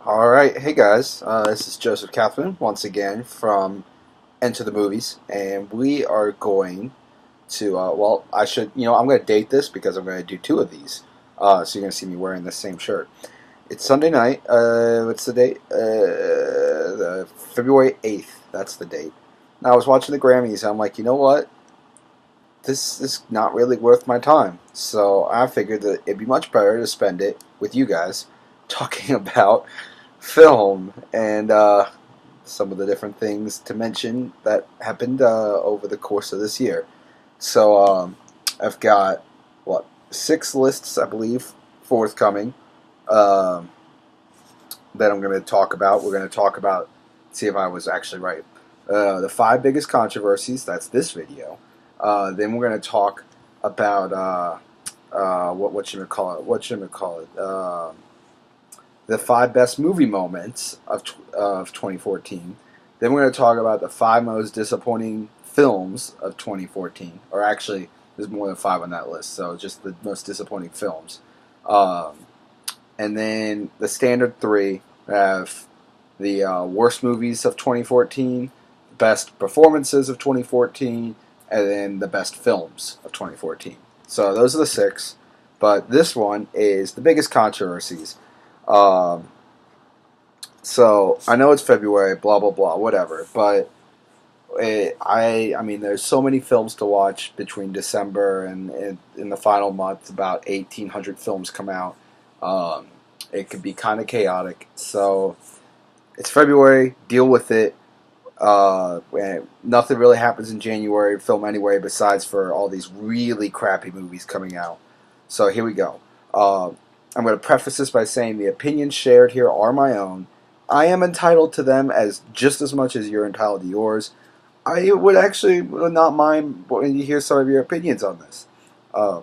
Alright, hey guys, this is Joseph Catherine once again from Enter the Movies, and we are going to, I'm going to date this because I'm going to do two of these, so you're going to see me wearing the same shirt. It's Sunday night, what's the date? February 8th, that's the date. Now I was watching the Grammys, and I'm like, you know what? This is not really worth my time, so I figured that it'd be much better to spend it with you guys talking about film and some of the different things to mention that happened over the course of this year. So I've got six lists, I believe, forthcoming um, that I'm going to talk about. We're going to talk about, see if I was actually right. The five biggest controversies. That's this video. Then we're going to talk about what you call it. What should we call it? The five best movie moments of 2014. Then we're going to talk about the five most disappointing films of 2014. Or actually, there's more than five on that list, so just the most disappointing films. Um, and then the standard three have the worst movies of 2014, best performances of 2014, and then the best films of 2014. So those are the six. But this one is the biggest controversies. Um, so I know it's February, blah blah blah, whatever. But I mean, there's so many films to watch between December and in the final month. About 1,800 films come out. Um, it could be kind of chaotic. So it's February. Deal with it. Nothing really happens in January film anyway, besides for all these really crappy movies coming out. So here we go. I'm going to preface this by saying the opinions shared here are my own. I am entitled to them as just as much as you're entitled to yours. I would actually not mind when you hear some of your opinions on this. Uh,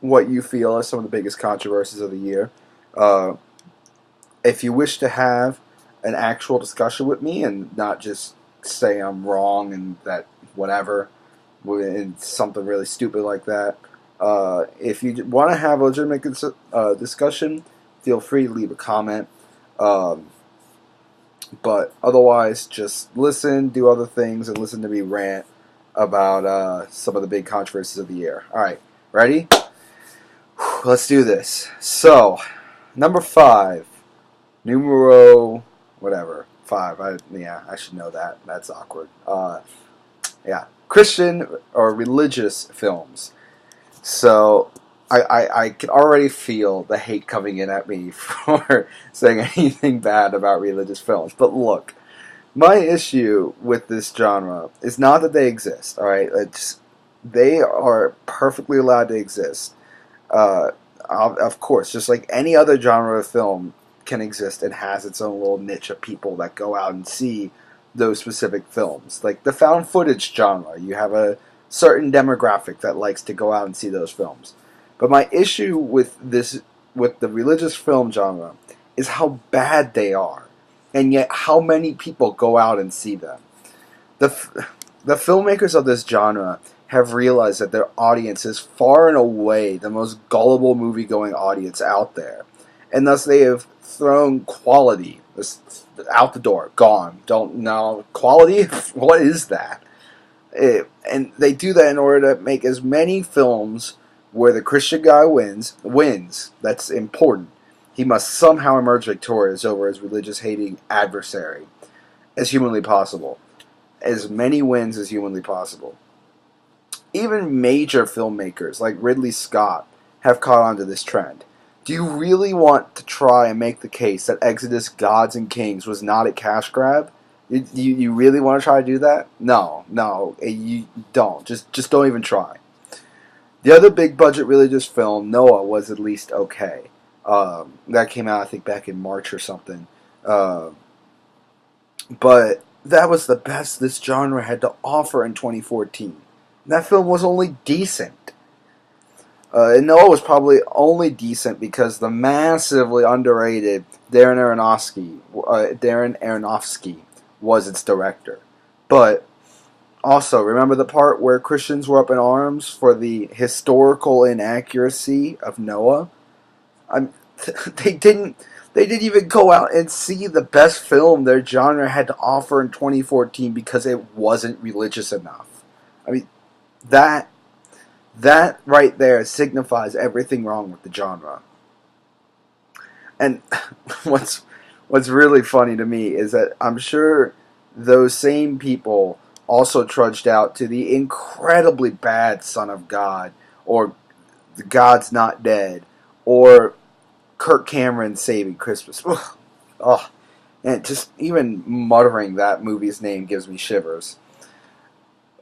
what you feel are some of the biggest controversies of the year. Uh, if you wish to have an actual discussion with me and not just say I'm wrong and that whatever, and something really stupid like that, if you want to have a legitimate discussion, feel free to leave a comment. Um, but otherwise, just listen, do other things, and listen to me rant about some of the big controversies of the year. All right, ready? Let's do this. So, number five, numero whatever five. I should know that. That's awkward. Yeah, Christian or religious films. So I can already feel the hate coming in at me for saying anything bad about religious films. But look, my issue with this genre is not that they exist. All right, they are perfectly allowed to exist. Uh, of course, just like any other genre of film can exist and has its own little niche of people that go out and see those specific films. Like the found footage genre, you have a certain demographic that likes to go out and see those films. But my issue with the religious film genre, is how bad they are, and yet how many people go out and see them. The the filmmakers of this genre have realized that their audience is far and away the most gullible movie-going audience out there, and thus they have thrown quality out the door, gone. Don't know quality. What is that? And they do that in order to make as many films where the Christian guy wins. That's important. He must somehow emerge victorious over his religious-hating adversary as humanly possible. As many wins as humanly possible. Even major filmmakers like Ridley Scott have caught on to this trend. Do you really want to try and make the case that Exodus Gods and Kings was not a cash grab? You really want to try to do that? No, you don't. Just don't even try. The other big budget religious film, Noah, was at least okay. That came out, I think, back in March or something. Uh, but that was the best this genre had to offer in 2014. That film was only decent. And Noah was probably only decent because the massively underrated Darren Aronofsky was its director. But also, remember the part where Christians were up in arms for the historical inaccuracy of Noah? I'm, they didn't. They didn't even go out and see the best film their genre had to offer in 2014 because it wasn't religious enough. I mean, that that right there signifies everything wrong with the genre. And what's what's really funny to me is that I'm sure those same people also trudged out to the incredibly bad Son of God, or God's Not Dead, or Kirk Cameron Saving Christmas. Ugh. Oh, and just even muttering that movie's name gives me shivers.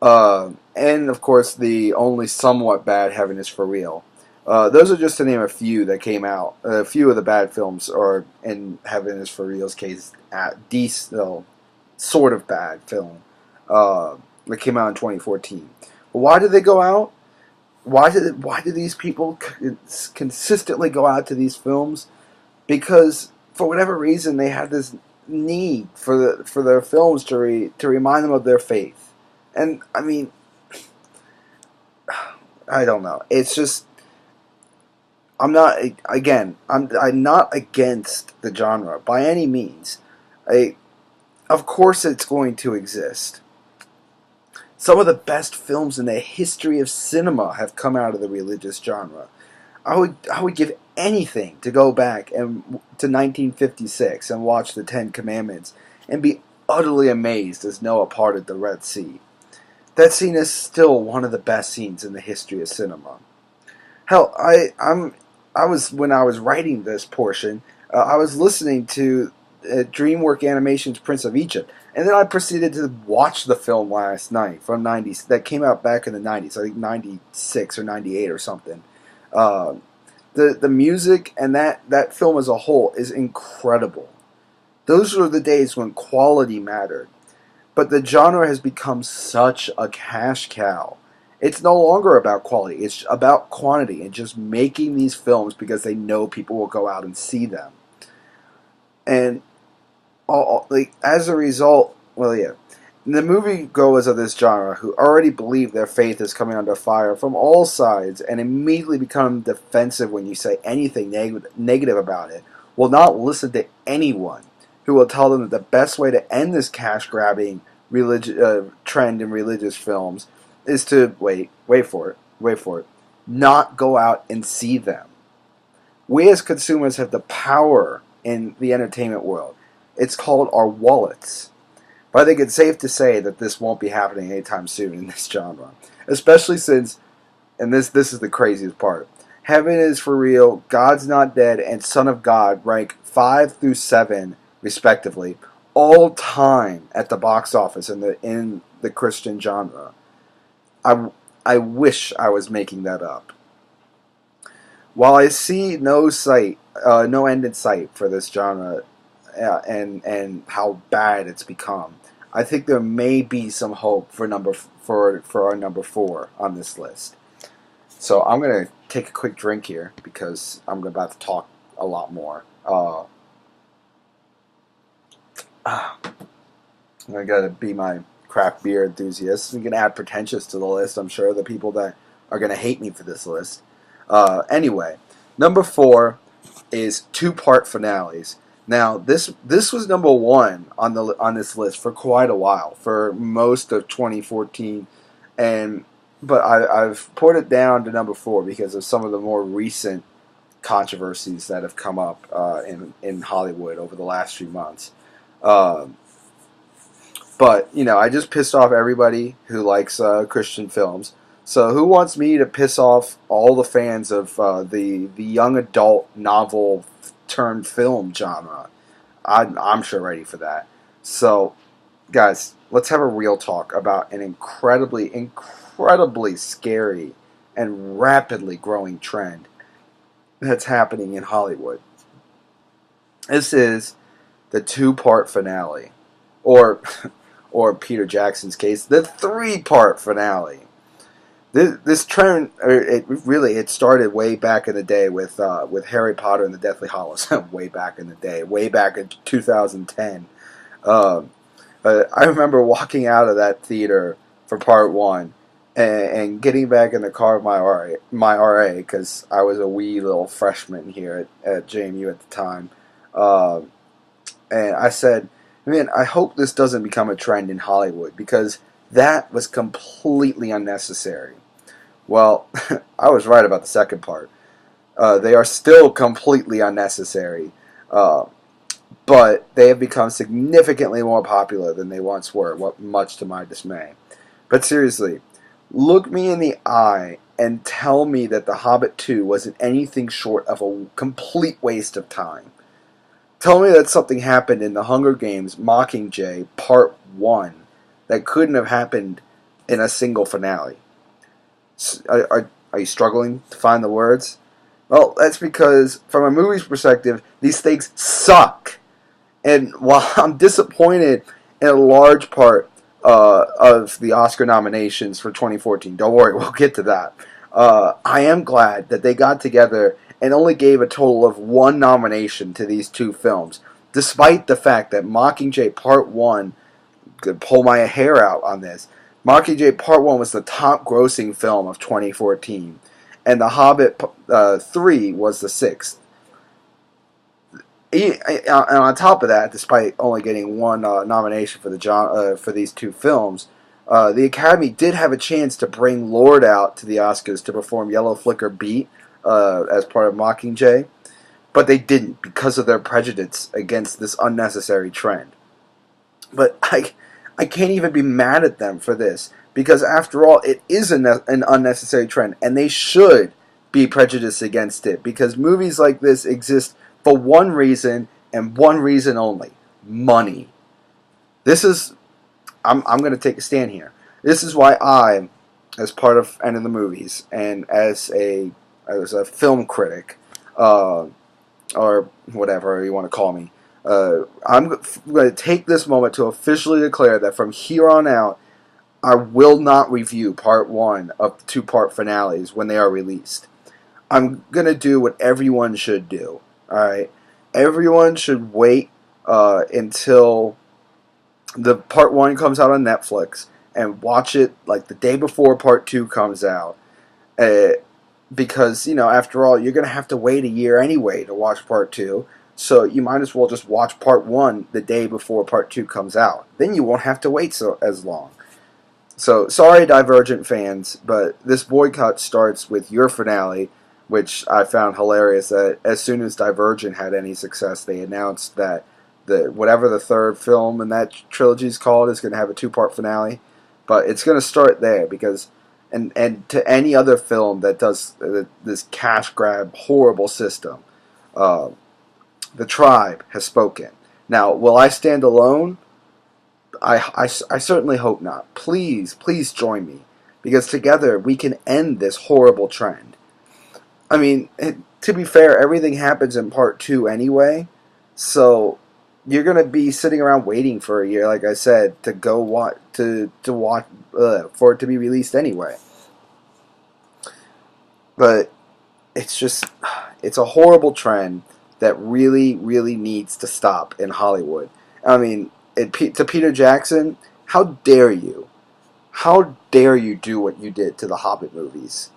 And of course, the only somewhat bad Heaven is for Real. Those are just to name a few that came out. A few of the bad films, or in Heaven is for Real's case, decent, sort of bad film that came out in 2014. Why did they go out? Why do these people consistently go out to these films? Because for whatever reason they have this need for their films to remind them of their faith. And I mean, I don't know. It's just I'm not against the genre by any means. Of course it's going to exist. Some of the best films in the history of cinema have come out of the religious genre. I would give anything to go back to 1956 and watch the Ten Commandments and be utterly amazed as Noah parted the Red Sea. That scene is still one of the best scenes in the history of cinema. Hell, I was when I was writing this portion, I was listening to DreamWorks Animation's Prince of Egypt, and then I proceeded to watch the film last night from '90s that came out back in the '90s, I think '96 or '98 or something. Uh, the music and that film as a whole is incredible. Those were the days when quality mattered. But the genre has become such a cash cow. It's no longer about quality. It's about quantity and just making these films because they know people will go out and see them. And like as a result, well, yeah, the moviegoers of this genre who already believe their faith is coming under fire from all sides and immediately become defensive when you say anything negative about it will not listen to anyone who will tell them that the best way to end this cash grabbing trend in religious films is to wait for it, not go out and see them. We as consumers have the power in the entertainment world. It's called our wallets. But I think it's safe to say that this won't be happening anytime soon in this genre. Especially since, and this is the craziest part, Heaven is for Real, God's Not Dead, and Son of God rank 5 through 7, respectively, all time at the box office in the Christian genre. I wish I was making that up. While I see no end in sight for this genre, and how bad it's become, I think there may be some hope for our number 4 on this list. So I'm gonna take a quick drink here because I'm about to talk a lot more. I gotta be my craft beer enthusiast. I'm gonna add pretentious to the list. I'm sure the people that are gonna hate me for this list. Anyway, number 4 is two-part finales. Now, this was number 1 on this list for quite a while, for most of 2014, but I've put it down to number 4 because of some of the more recent controversies that have come up in Hollywood over the last few months. But I just pissed off everybody who likes Christian films. So who wants me to piss off all the fans of the young adult novel turned film genre? I'm sure ready for that. So, guys, let's have a real talk about an incredibly scary and rapidly growing trend that's happening in Hollywood. This is the two-part finale, or Peter Jackson's case, the three-part finale. This trend, it started way back in the day with Harry Potter and the Deathly Hallows. Way back in the day, way back in 2010. I remember walking out of that theater for part 1 and getting back in the car with my RA, because I was a wee little freshman here at JMU at the time. Uh, and I said, man, I hope this doesn't become a trend in Hollywood because that was completely unnecessary. Well, I was right about the second part. They are still completely unnecessary, uh, but they have become significantly more popular than they once were, much to my dismay. But seriously, look me in the eye and tell me that The Hobbit 2 wasn't anything short of a complete waste of time. Tell me that something happened in The Hunger Games Mockingjay Part 1 that couldn't have happened in a single finale. Are you struggling to find the words? Well, that's because, from a movie's perspective, these things suck. And while I'm disappointed in a large part of the Oscar nominations for 2014, don't worry, we'll get to that. I am glad that they got together and only gave a total of one nomination to these two films, despite the fact that Mockingjay Part 1, could pull my hair out on this, Mockingjay Part 1 was the top grossing film of 2014, and The Hobbit 3 was the sixth. And on top of that, despite only getting one nomination for for these two films, the Academy did have a chance to bring Lord out to the Oscars to perform Yellow Flicker Beat as part of Mockingjay, but they didn't because of their prejudice against this unnecessary trend. But I can't even be mad at them for this because, after all, it is an unnecessary trend, and they should be prejudiced against it because movies like this exist for one reason and one reason only: money. This is, I'm going to take a stand here. This is why I, as part of End of the Movies and as a film critic, or whatever you want to call me, I'm going to take this moment to officially declare that from here on out, I will not review part one of the two-part finales when they are released. I'm going to do what everyone should do. Alright? Everyone should wait until the part one comes out on Netflix and watch it like the day before part two comes out. Because, after all, you're going to have to wait a year anyway to watch part two. So you might as well just watch part one the day before part two comes out. Then you won't have to wait as long. So, sorry, Divergent fans, but this boycott starts with your finale, which I found hilarious that as soon as Divergent had any success, they announced that whatever the third film in that trilogy is called is going to have a two-part finale. But it's going to start there because, and to any other film that does this cash grab horrible system, the tribe has spoken. Now, will I stand alone? I certainly hope not. Please join me, because together we can end this horrible trend. I mean, to be fair, everything happens in part two anyway, so you're gonna be sitting around waiting for a year, like I said, to go watch for it to be released anyway. But it's a horrible trend that really, really needs to stop in Hollywood. I mean, to Peter Jackson, how dare you? How dare you do what you did to the Hobbit movies?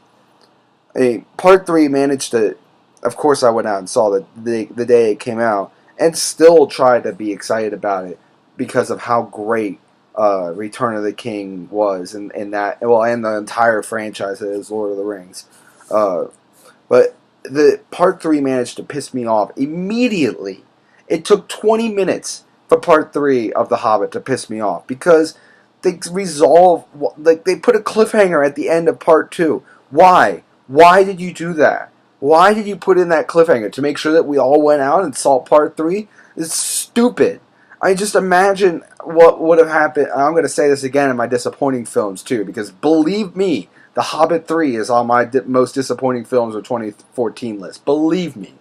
I mean, Part 3 managed to... Of course I went out and saw it the day it came out, and still tried to be excited about it because of how great Return of the King was, and the entire franchise that is Lord of the Rings. But the Part 3 managed to piss me off immediately. It took 20 minutes for Part 3 of The Hobbit to piss me off because they they put a cliffhanger at the end of Part 2. Why? Why did you do that? Why did you put in that cliffhanger? To make sure that we all went out and saw Part 3? It's stupid. I just imagine what would have happened. I'm going to say this again in my disappointing films too, because believe me, The Hobbit 3 is on my most disappointing films of 2014 list. Believe me.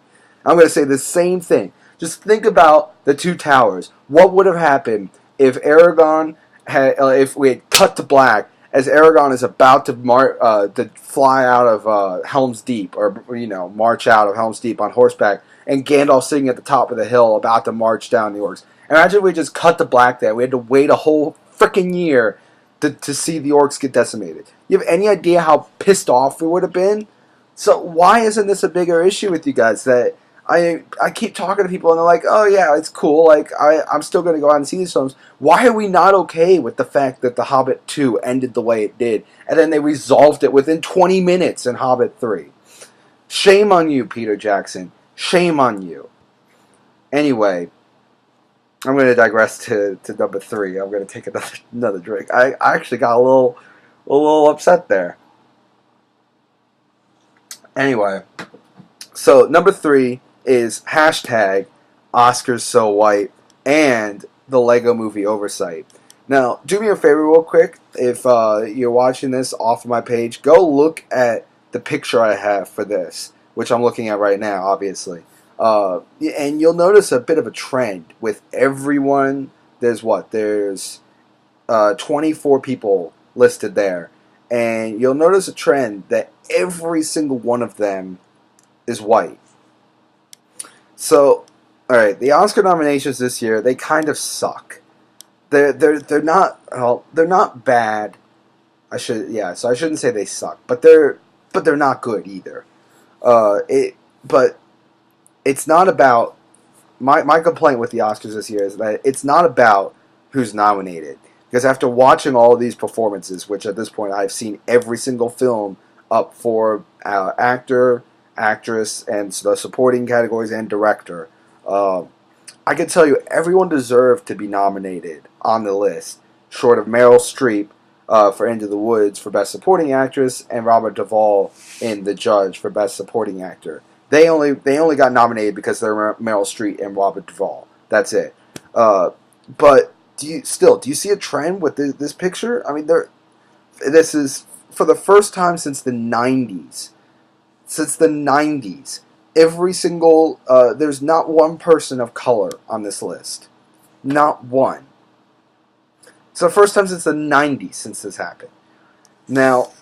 I'm going to say the same thing. Just think about the Two Towers. What would have happened if if we had cut to black as Aragorn is about to fly out of Helm's Deep, or march out of Helm's Deep on horseback, and Gandalf sitting at the top of the hill about to march down the orcs. Imagine if we just cut to black there. We had to wait a whole freaking year to see the orcs get decimated. You have any idea how pissed off we would have been? So why isn't this a bigger issue with you guys? That I keep talking to people and they're like, oh yeah, it's cool. Like I'm still going to go out and see these films. Why are we not okay with the fact that The Hobbit 2 ended the way it did, and then they resolved it within 20 minutes in Hobbit 3? Shame on you, Peter Jackson. Shame on you. Anyway, I'm going to digress to number 3. I'm going to take another drink. I actually got a little upset there. Anyway, so number 3 is hashtag Oscars So White and the Lego Movie Oversight. Now, do me a favor real quick. If you're watching this off of my page, go look at the picture I have for this, which I'm looking at right now, obviously. And you'll notice a bit of a trend with everyone. There's 24 people listed there. And you'll notice a trend that every single one of them is white. So, all right, the Oscar nominations this year, they kind of suck. They're not bad. I shouldn't say they suck, but they're not good either. But it's not about my complaint with the Oscars this year is that it's not about who's nominated. Because after watching all of these performances, which at this point I've seen every single film up for actor, actress, and the supporting categories and director, I can tell you everyone deserved to be nominated on the list, short of Meryl Streep for Into the Woods for Best Supporting Actress and Robert Duvall in The Judge for Best Supporting Actor. They only got nominated because they're Meryl Streep and Robert Duvall. That's it. But do you see a trend with this picture? I mean, this is for the first time since the 90s. Since the 90s, every single there's not one person of color on this list. Not one. It's the first time since the 90s since this happened. Now,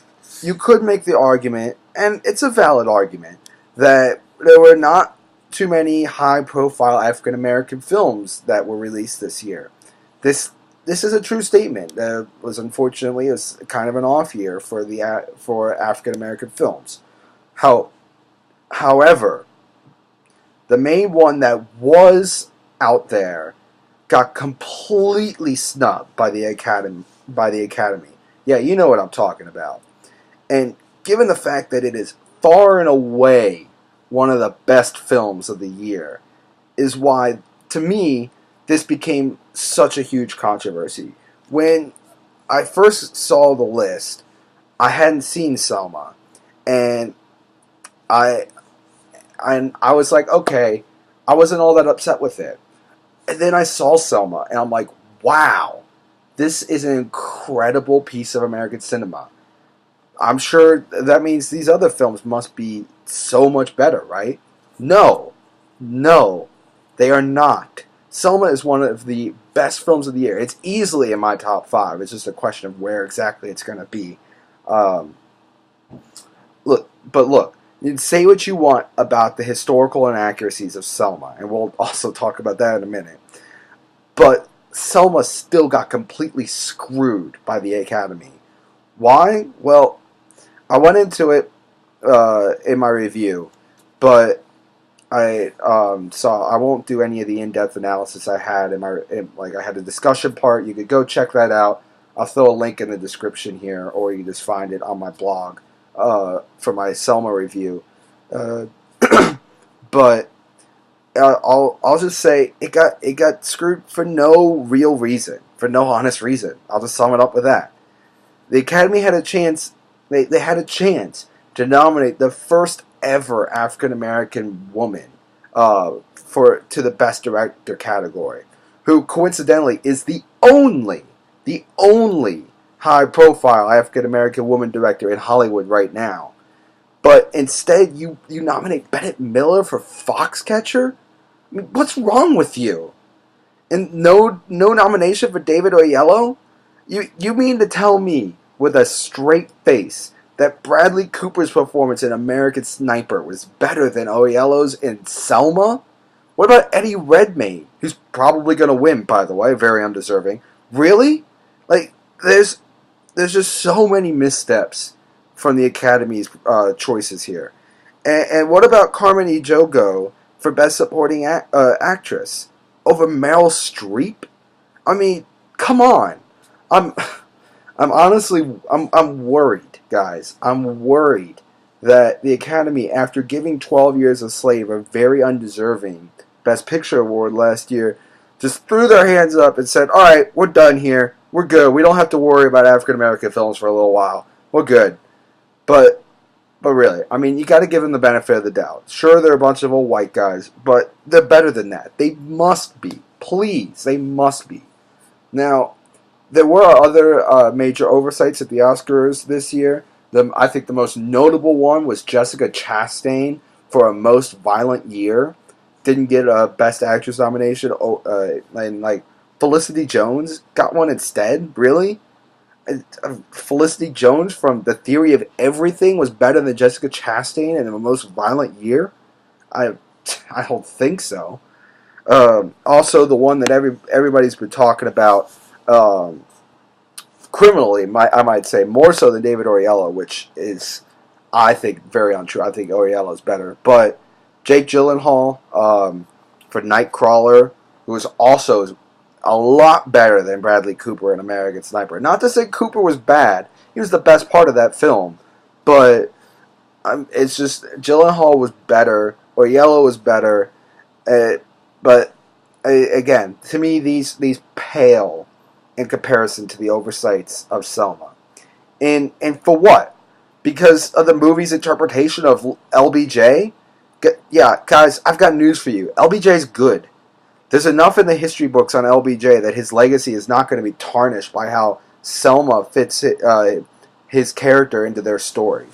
you could make the argument, and it's a valid argument, that there were not too many high-profile African-American films that were released this year. This is a true statement. It was unfortunately kind of an off year for African-American films. However, the main one that was out there got completely snubbed by the Academy. Yeah, you know what I'm talking about. And given the fact that it is far and away one of the best films of the year, is why, to me, this became such a huge controversy. When I first saw the list, I hadn't seen Selma, and I was like, okay, I wasn't all that upset with it. And then I saw Selma, and I'm like, wow, this is an incredible piece of American cinema. I'm sure that means these other films must be so much better, right? No, they are not. Selma is one of the best films of the year. It's easily in my top 5. It's just a question of where exactly it's going to be. Look, you say what you want about the historical inaccuracies of Selma, and we'll also talk about that in a minute. But Selma still got completely screwed by the Academy. Why? Well, I went into it in my review, but I won't do any of the in-depth analysis I had I had a discussion part. You could go check that out. I'll throw a link in the description here, or you can just find it on my blog for my Selma review. But I'll just say it got screwed for no real reason, for no honest reason. I'll just sum it up with that. The Academy had a chance. They had a chance to nominate the first ever African American woman to the Best Director category, who coincidentally is the only high profile African American woman director in Hollywood right now. But instead, you nominate Bennett Miller for Foxcatcher? I mean, what's wrong with you? And no nomination for David Oyelowo? You mean to tell me with a straight face that Bradley Cooper's performance in American Sniper was better than Oyelowo's in Selma? What about Eddie Redmayne, who's probably going to win, by the way, very undeserving? Really? Like, there's just so many missteps from the Academy's choices here. And what about Carmen Ejogo for Best Supporting Actress over Meryl Streep. I mean, come on. I'm I'm honestly I'm worried, guys. I'm worried that the Academy, after giving 12 Years a Slave a very undeserving Best Picture award last year, just threw their hands up and said, "All right, we're done here. We're good. We don't have to worry about African American films for a little while. We're good." But really, I mean, you got to give them the benefit of the doubt. Sure, they're a bunch of old white guys, but they're better than that. They must be. Please, they must be. Now, there were other major oversights at the Oscars this year. I think the most notable one was Jessica Chastain for A Most Violent Year. Didn't get a Best Actress nomination, and like Felicity Jones got one instead. Really, Felicity Jones from The Theory of Everything was better than Jessica Chastain in A Most Violent Year. I I don't think so. Also, the one that everybody's been talking about. Criminally, I might say, more so than David Oyelowo, which is, I think, very untrue. I think Oyelowo is better. But Jake Gyllenhaal for Nightcrawler, who was also a lot better than Bradley Cooper in American Sniper. Not to say Cooper was bad. He was the best part of that film. But it's just, Gyllenhaal was better. Oyelowo was better. But, again, to me, these pale in comparison to the oversights of Selma. And for what? Because of the movie's interpretation of LBJ? Yeah, guys, I've got news for you. LBJ's good. There's enough in the history books on LBJ that his legacy is not going to be tarnished by how Selma fits his character into their story.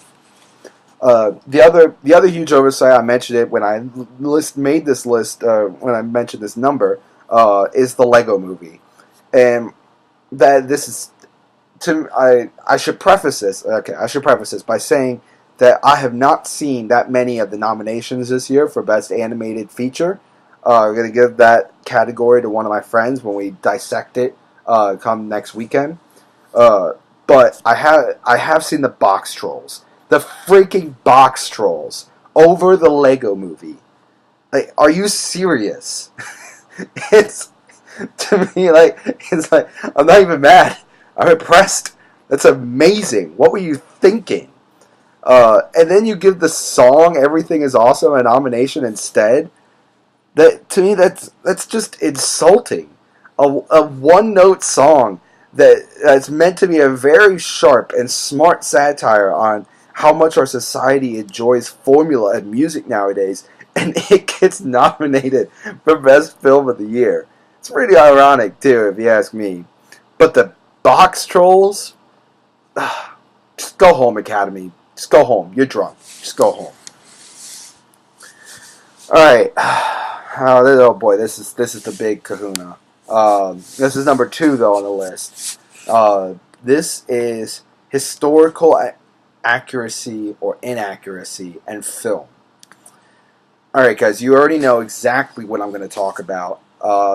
The other huge oversight, I mentioned it when I made this list, when I mentioned this number, is the Lego Movie. And that this is I should preface this. Okay, I should preface this by saying that I have not seen that many of the nominations this year for Best Animated Feature. I'm going to give that category to one of my friends when we dissect it come next weekend. But I have seen the Box Trolls, the freaking Box Trolls over the Lego Movie. Like, are you serious? It's to me, it's like, I'm not even mad. I'm impressed. That's amazing. What were you thinking? And then you give the song "Everything Is Awesome" a nomination instead. That, to me, that's just insulting. A one-note song that's meant to be a very sharp and smart satire on how much our society enjoys formula and music nowadays, and it gets nominated for Best Film of the Year. It's pretty ironic, too, if you ask me. But the Box Trolls? Just go home, Academy. Just go home. You're drunk. Just go home. Alright. Oh boy, this is the big kahuna. This is number 2, though, on the list. This is historical accuracy or inaccuracy and film. Alright, guys, you already know exactly what I'm going to talk about.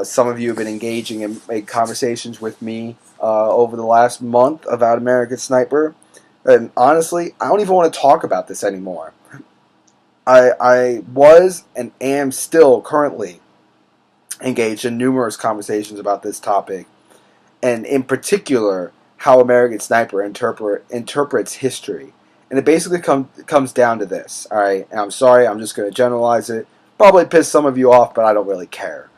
Some of you have been engaging in conversations with me over the last month about American Sniper. And honestly, I don't even want to talk about this anymore. I was and am still currently engaged in numerous conversations about this topic. And in particular, how American Sniper interprets history. And it basically comes down to this. Alright, and I'm sorry, I'm just going to generalize it. Probably piss some of you off, but I don't really care.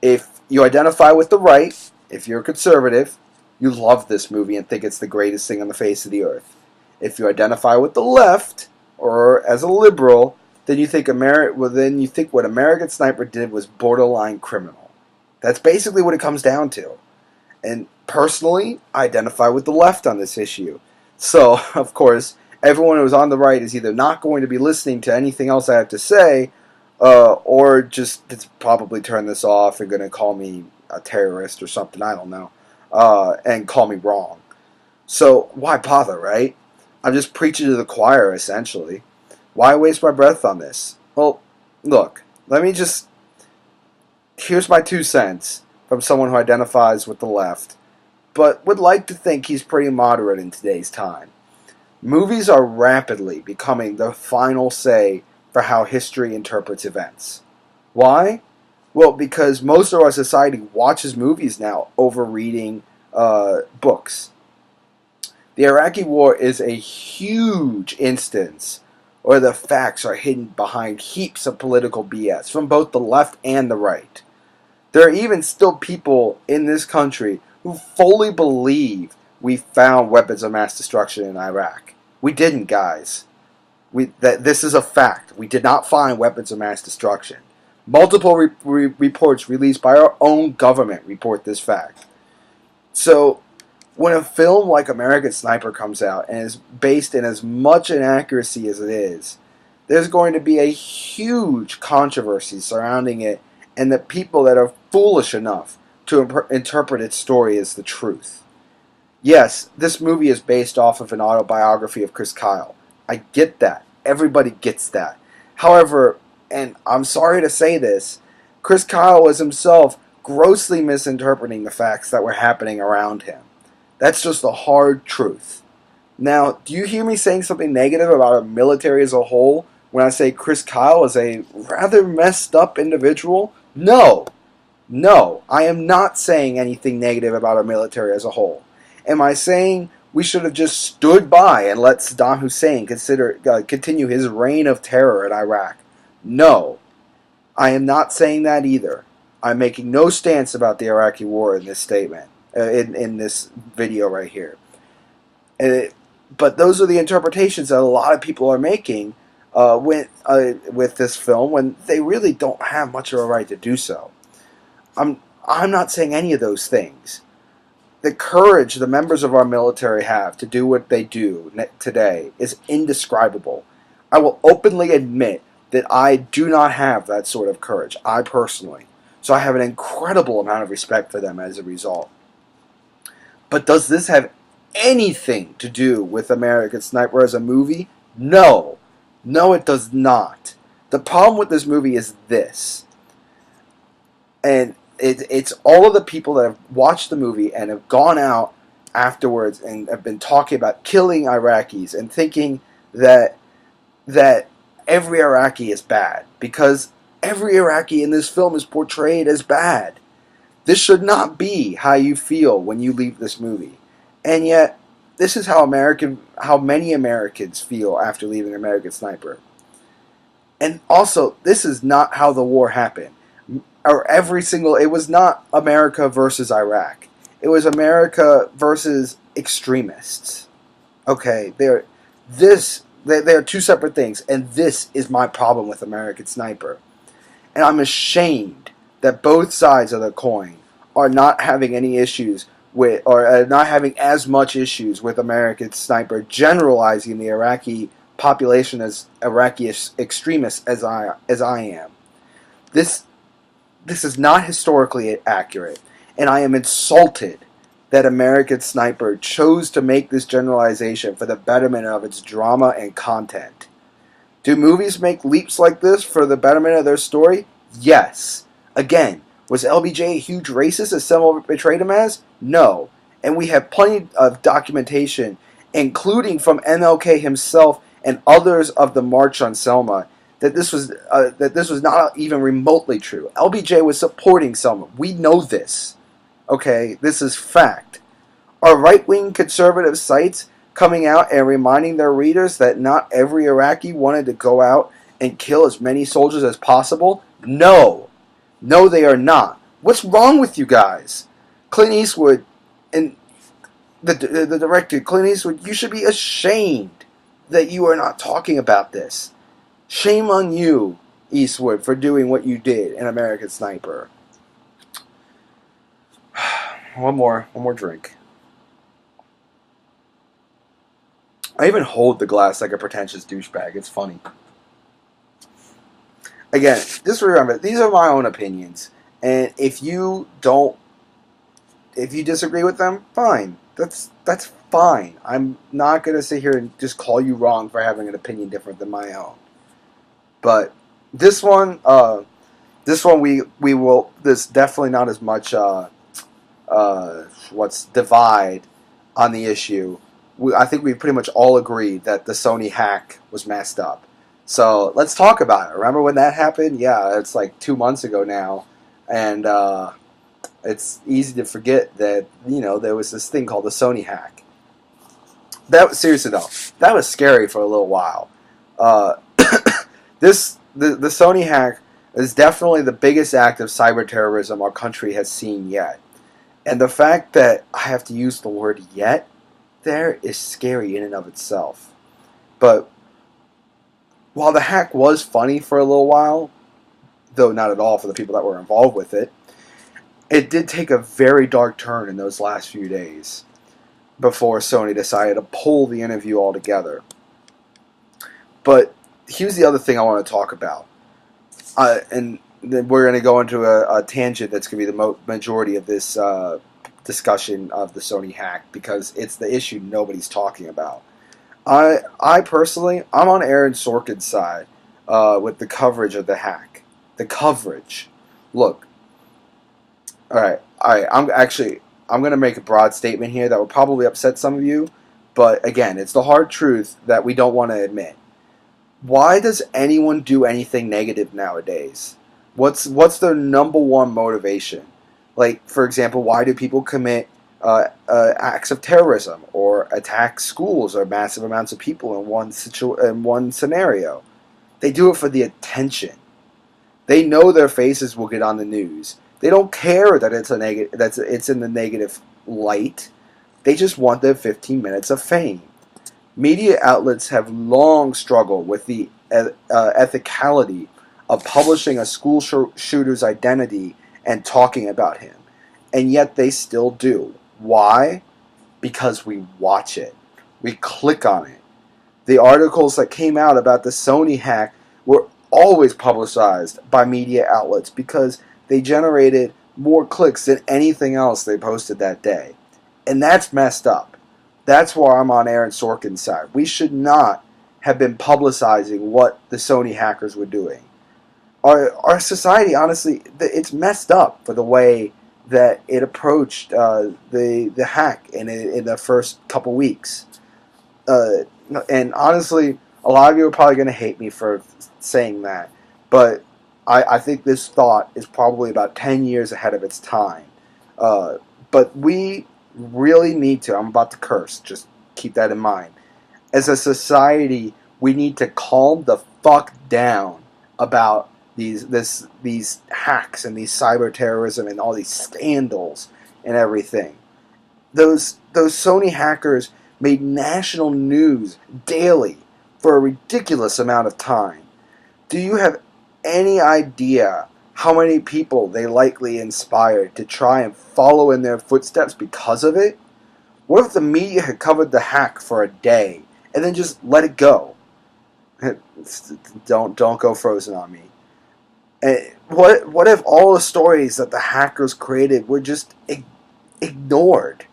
If you identify with the right, if you're a conservative, you love this movie and think it's the greatest thing on the face of the earth. If you identify with the left, or as a liberal, then you think what American Sniper did was borderline criminal. That's basically what it comes down to. And personally, I identify with the left on this issue. So, of course, everyone who's on the right is either not going to be listening to anything else I have to say, or just probably turn this off and going to call me a terrorist or something, I don't know, and call me wrong. So, why bother, right? I'm just preaching to the choir, essentially. Why waste my breath on this? Well, look, here's my 2 cents from someone who identifies with the left, but would like to think he's pretty moderate in today's time. Movies are rapidly becoming the final say for how history interprets events. Why? Well, because most of our society watches movies now over reading books. The Iraqi War is a huge instance where the facts are hidden behind heaps of political BS from both the left and the right. There are even still people in this country who fully believe we found weapons of mass destruction in Iraq. We didn't, guys. This is a fact. We did not find weapons of mass destruction. Multiple reports released by our own government report this fact. So, when a film like American Sniper comes out and is based in as much inaccuracy as it is, there's going to be a huge controversy surrounding it and the people that are foolish enough to interpret its story as the truth. Yes, this movie is based off of an autobiography of Chris Kyle. I get that. Everybody gets that. However, and I'm sorry to say this, Chris Kyle was himself grossly misinterpreting the facts that were happening around him. That's just the hard truth. Now, do you hear me saying something negative about our military as a whole when I say Chris Kyle is a rather messed up individual? No. No, I am not saying anything negative about our military as a whole. Am I saying we should have just stood by and let Saddam Hussein continue his reign of terror in Iraq? No. I am not saying that either. I'm making no stance about the Iraqi war in this statement, in this video right here. But those are the interpretations that a lot of people are making with this film when they really don't have much of a right to do so. I'm not saying any of those things. The courage the members of our military have to do what they do today is indescribable. I will openly admit that I do not have that sort of courage, I personally. So I have an incredible amount of respect for them as a result. But does this have anything to do with American Sniper as a movie? No. No, it does not. The problem with this movie is this. And it's all of the people that have watched the movie and have gone out afterwards and have been talking about killing Iraqis and thinking that every Iraqi is bad because every Iraqi in this film is portrayed as bad. This should not be how you feel when you leave this movie. And yet, this is how many Americans feel after leaving American Sniper. And also, this is not how the war happened. It was not America versus Iraq. It was America versus extremists. Okay, they're two separate things, and this is my problem with American Sniper. And I'm ashamed that both sides of the coin are not having any issues with, or not having as much issues with American Sniper generalizing the Iraqi population as Iraqi extremists as I am. This is not historically accurate, and I am insulted that American Sniper chose to make this generalization for the betterment of its drama and content. Do movies make leaps like this for the betterment of their story? Yes. Again, was LBJ a huge racist as some portrayed him as? No. And we have plenty of documentation, including from MLK himself and others of the March on Selma, that this was not even remotely true. LBJ was supporting Selma. We know this. Okay, this is fact. Are right-wing conservative sites coming out and reminding their readers that not every Iraqi wanted to go out and kill as many soldiers as possible? No. No, they are not. What's wrong with you guys? Clint Eastwood, and the director, Clint Eastwood, you should be ashamed that you are not talking about this. Shame on you, Eastwood, for doing what you did in American Sniper. One more drink. I even hold the glass like a pretentious douchebag. It's funny. Again, just remember, these are my own opinions. And if you disagree with them, fine. That's fine. I'm not going to sit here and just call you wrong for having an opinion different than my own. But this one there's definitely not as much divide on the issue. I think we pretty much all agreed that the Sony hack was messed up. So let's talk about it. Remember when that happened? Yeah, it's like 2 months ago now, and it's easy to forget that there was this thing called the Sony hack. That seriously though, that was scary for a little while. Uh, the Sony hack is definitely the biggest act of cyber terrorism our country has seen yet, and the fact that I have to use the word "yet" there is scary in and of itself. But while the hack was funny for a little while, though not at all for the people that were involved with it, it did take a very dark turn in those last few days before Sony decided to pull the interview altogether. But here's the other thing I want to talk about. And then we're going to go into a tangent that's going to be the majority of this discussion of the Sony hack because it's the issue nobody's talking about. I personally, I'm on Aaron Sorkin's side with the coverage of the hack. The coverage. Look, all right. I'm going to make a broad statement here that will probably upset some of you, but again, it's the hard truth that we don't want to admit. Why does anyone do anything negative nowadays? What's their number one motivation? Like, for example, why do people commit acts of terrorism or attack schools or massive amounts of people in one scenario? They do it for the attention. They know their faces will get on the news. They don't care that it's in the negative light. They just want their 15 minutes of fame. Media outlets have long struggled with the ethicality of publishing a school shooter's identity and talking about him. And yet they still do. Why? Because we watch it. We click on it. The articles that came out about the Sony hack were always publicized by media outlets because they generated more clicks than anything else they posted that day. And that's messed up. That's why I'm on Aaron Sorkin's side. We should not have been publicizing what the Sony hackers were doing. Our society, honestly, it's messed up for the way that it approached the hack in the first couple weeks. And honestly, a lot of you are probably going to hate me for saying that, but I think this thought is probably about 10 years ahead of its time. But we really need to, I'm about to curse, just keep that in mind. As a society, we need to calm the fuck down about these hacks and these cyber terrorism and all these scandals and everything. Those Sony hackers made national news daily for a ridiculous amount of time. Do you have any idea how many people they likely inspired to try and follow in their footsteps because of it? What if the media had covered the hack for a day and then just let it go? Don't go frozen on me. What if all the stories that the hackers created were just ignored?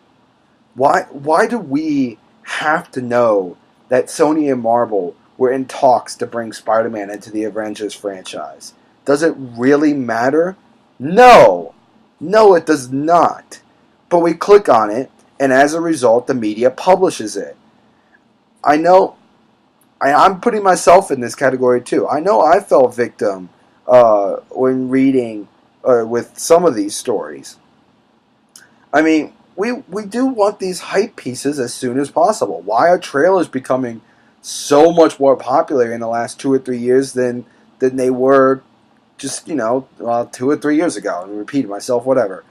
Why do we have to know that Sony and Marvel were in talks to bring Spider-Man into the Avengers franchise? Does it really matter? No, it does not. But we click on it, and as a result, the media publishes it. I know, I'm putting myself in this category too. I know I fell victim when reading with some of these stories. I mean, we do want these hype pieces as soon as possible. Why are trailers becoming so much more popular in the last 2 or 3 years than they were just 2 or 3 years ago? I'm repeating myself, whatever.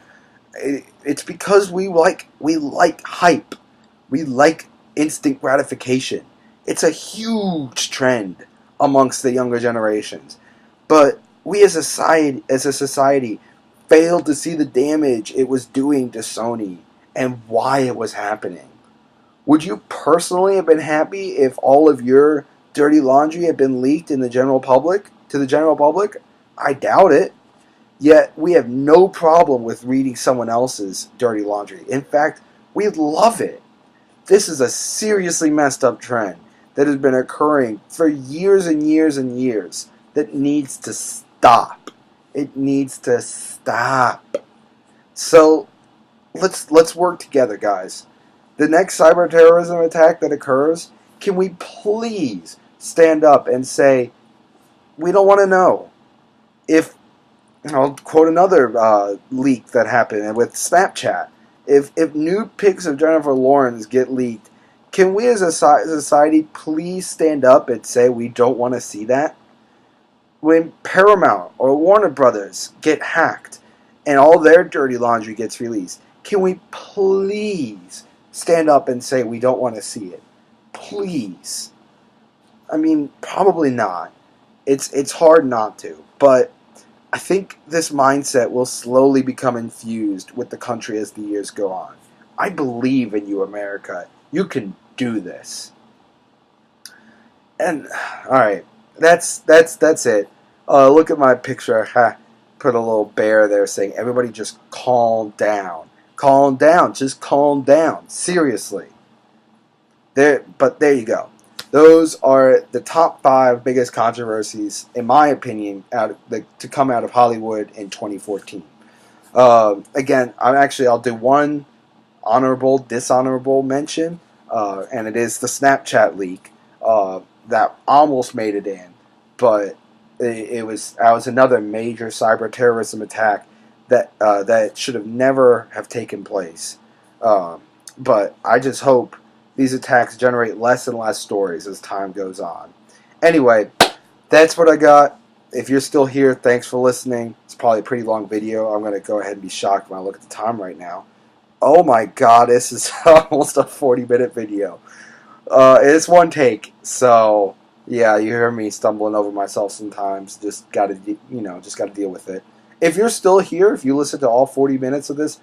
It's because we like hype. We like instant gratification. It's a huge trend amongst the younger generations. But we as a society failed to see the damage it was doing to Sony and why it was happening. Would you personally have been happy if all of your dirty laundry had been leaked to the general public? I doubt it. Yet we have no problem with reading someone else's dirty laundry. In fact, we love it. This is a seriously messed up trend that has been occurring for years and years and years that needs to stop. It needs to stop. So let's work together, guys. The next cyber terrorism attack that occurs, can we please stand up and say, we don't want to know. If, I'll quote another leak that happened with Snapchat. If nude pics of Jennifer Lawrence get leaked, can we as a society please stand up and say we don't want to see that? When Paramount or Warner Brothers get hacked and all their dirty laundry gets released, can we please stand up and say we don't want to see it? Please. I mean, probably not. It's hard not to, but I think this mindset will slowly become infused with the country as the years go on. I believe in you, America. You can do this. And all right, that's it. Look at my picture. Ha, put a little bear there saying, "Everybody, just calm down, calm down, just calm down." Seriously, there you go. Those are the top 5 biggest controversies, in my opinion, to come out of Hollywood in 2014. Again, I'll do one dishonorable mention, and it is the Snapchat leak that almost made it in, but that was another major cyber terrorism attack that should have never have taken place. But I just hope these attacks generate less and less stories as time goes on. Anyway, that's what I got. If you're still here, thanks for listening. It's probably a pretty long video. I'm going to go ahead and be shocked when I look at the time right now. Oh my god, this is almost a 40-minute video. It's one take, so yeah, you hear me stumbling over myself sometimes. Just gotta deal with it. If you're still here, if you listen to all 40 minutes of this,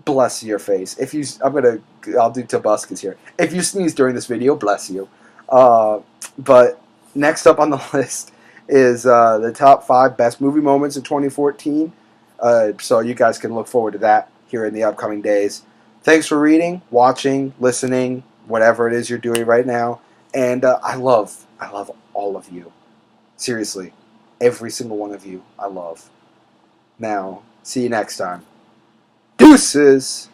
bless your face. I'll do Tabuscus here. If you sneeze during this video, bless you. But next up on the list is the top 5 best movie moments of 2014. So you guys can look forward to that here in the upcoming days. Thanks for reading, watching, listening, whatever it is you're doing right now. And I love all of you. Seriously, every single one of you I love. Now, see you next time. Deuces!